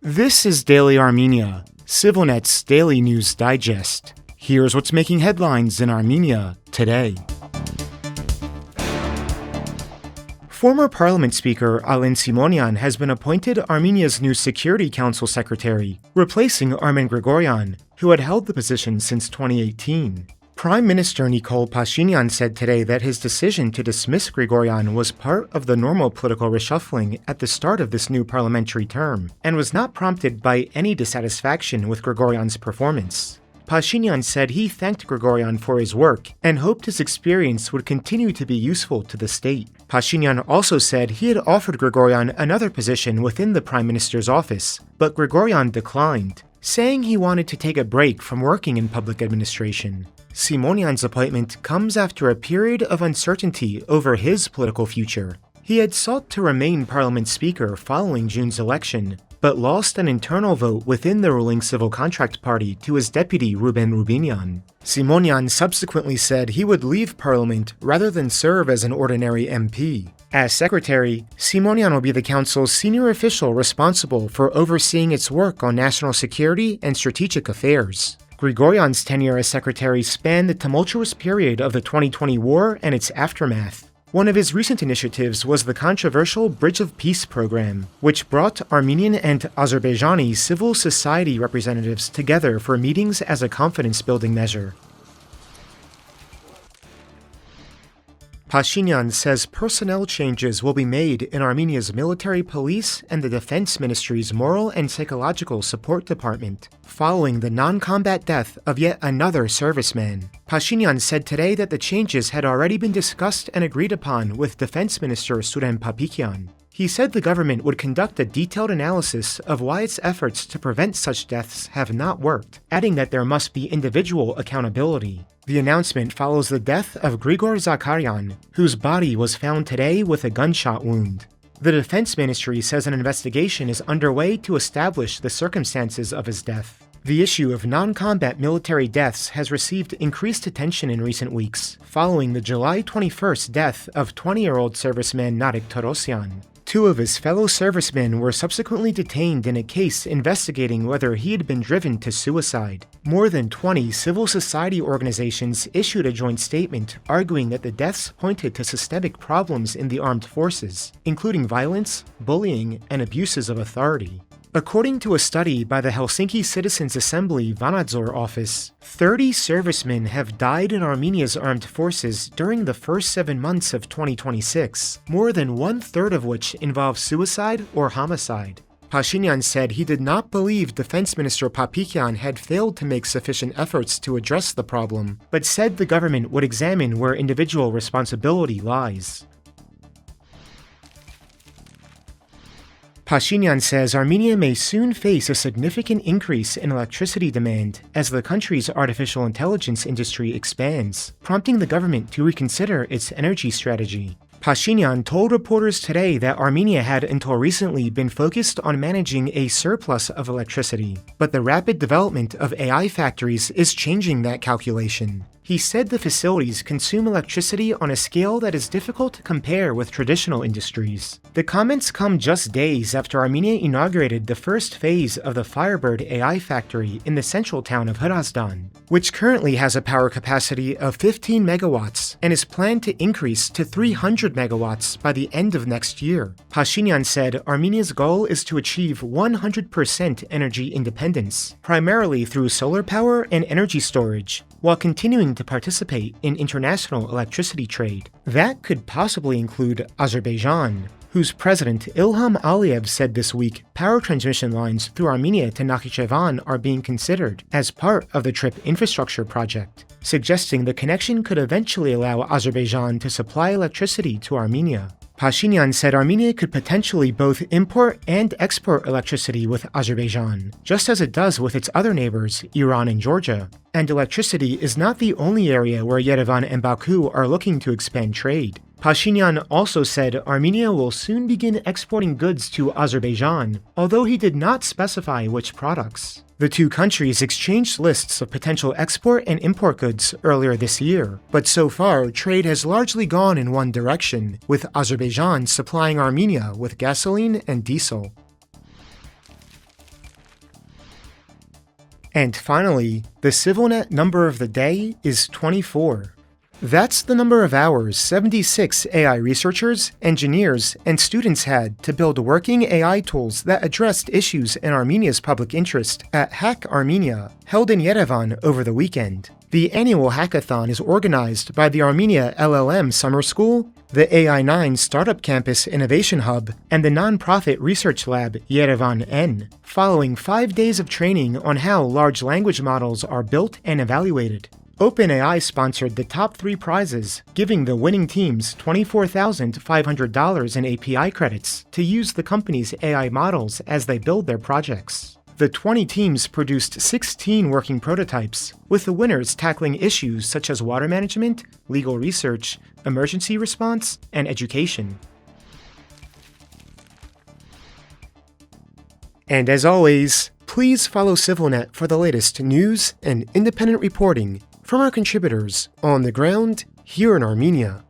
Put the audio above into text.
This is Daily Armenia, ＳիվիլNeթ's daily news digest. Here's what's making headlines in Armenia today. Former Parliament Speaker Alen Simonyan has been appointed Armenia's new Security Council Secretary, replacing Armen Grigoryan, who had held the position since 2018. Prime Minister Nikol Pashinyan said today that his decision to dismiss Grigoryan was part of the normal political reshuffling at the start of this new parliamentary term, and was not prompted by any dissatisfaction with Grigoryan's performance. Pashinyan said he thanked Grigoryan for his work and hoped his experience would continue to be useful to the state. Pashinyan also said he had offered Grigoryan another position within the Prime Minister's office, but Grigoryan declined, saying he wanted to take a break from working in public administration. Simonyan's appointment comes after a period of uncertainty over his political future. He had sought to remain Parliament Speaker following June's election, but lost an internal vote within the ruling Civil Contract Party to his deputy Ruben Rubinian. Simonyan subsequently said he would leave Parliament rather than serve as an ordinary MP. As Secretary, Simonyan will be the Council's senior official responsible for overseeing its work on national security and strategic affairs. Grigoryan's tenure as Secretary spanned the tumultuous period of the 2020 war and its aftermath. One of his recent initiatives was the controversial Bridge of Peace program, which brought Armenian and Azerbaijani civil society representatives together for meetings as a confidence-building measure. Pashinyan says personnel changes will be made in Armenia's military police and the Defense Ministry's Moral and Psychological Support Department, following the non-combat death of yet another serviceman. Pashinyan said today that the changes had already been discussed and agreed upon with Defense Minister Suren Papikyan. He said the government would conduct a detailed analysis of why its efforts to prevent such deaths have not worked, adding that there must be individual accountability. The announcement follows the death of Grigor Zakharyan, whose body was found today with a gunshot wound. The Defense Ministry says an investigation is underway to establish the circumstances of his death. The issue of non-combat military deaths has received increased attention in recent weeks, following the July 21st death of 20-year-old serviceman Narek Torosyan. Two of his fellow servicemen were subsequently detained in a case investigating whether he had been driven to suicide. More than 20 civil society organizations issued a joint statement arguing that the deaths pointed to systemic problems in the armed forces, including violence, bullying, and abuses of authority. According to a study by the Helsinki Citizens Assembly Vanadzor office, 30 servicemen have died in Armenia's armed forces during the first 7 months of 2026, more than one-third of which involve suicide or homicide. Pashinyan said he did not believe Defense Minister Papikyan had failed to make sufficient efforts to address the problem, but said the government would examine where individual responsibility lies. Pashinyan says Armenia may soon face a significant increase in electricity demand as the country's artificial intelligence industry expands, prompting the government to reconsider its energy strategy. Pashinyan told reporters today that Armenia had until recently been focused on managing a surplus of electricity, but the rapid development of AI factories is changing that calculation. He said the facilities consume electricity on a scale that is difficult to compare with traditional industries. The comments come just days after Armenia inaugurated the first phase of the Firebird AI factory in the central town of Hrazdan, which currently has a power capacity of 15 megawatts and is planned to increase to 300 megawatts by the end of next year. Pashinyan said Armenia's goal is to achieve 100% energy independence, primarily through solar power and energy storage, while continuing to participate in international electricity trade. That could possibly include Azerbaijan, whose president Ilham Aliyev said this week power transmission lines through Armenia to Nakhichevan are being considered as part of the TRIP infrastructure project, suggesting the connection could eventually allow Azerbaijan to supply electricity to Armenia. Pashinyan said Armenia could potentially both import and export electricity with Azerbaijan, just as it does with its other neighbors, Iran and Georgia. And electricity is not the only area where Yerevan and Baku are looking to expand trade. Pashinyan also said Armenia will soon begin exporting goods to Azerbaijan, although he did not specify which products. The two countries exchanged lists of potential export and import goods earlier this year, but so far trade has largely gone in one direction, with Azerbaijan supplying Armenia with gasoline and diesel. And finally, the CivilNet number of the day is 24. That's the number of hours 76 AI researchers, engineers, and students had to build working AI tools that addressed issues in Armenia's public interest at Hack Armenia, held in Yerevan over the weekend. The annual hackathon is organized by the Armenia LLM Summer School, the AI9 Startup Campus Innovation Hub, and the nonprofit research lab Yerevan N, following 5 days of training on how large language models are built and evaluated. OpenAI sponsored the top 3 prizes, giving the winning teams $24,500 in API credits to use the company's AI models as they build their projects. The 20 teams produced 16 working prototypes, with the winners tackling issues such as water management, legal research, emergency response, and education. And as always, please follow CivilNet for the latest news and independent reporting from our contributors on the ground here in Armenia.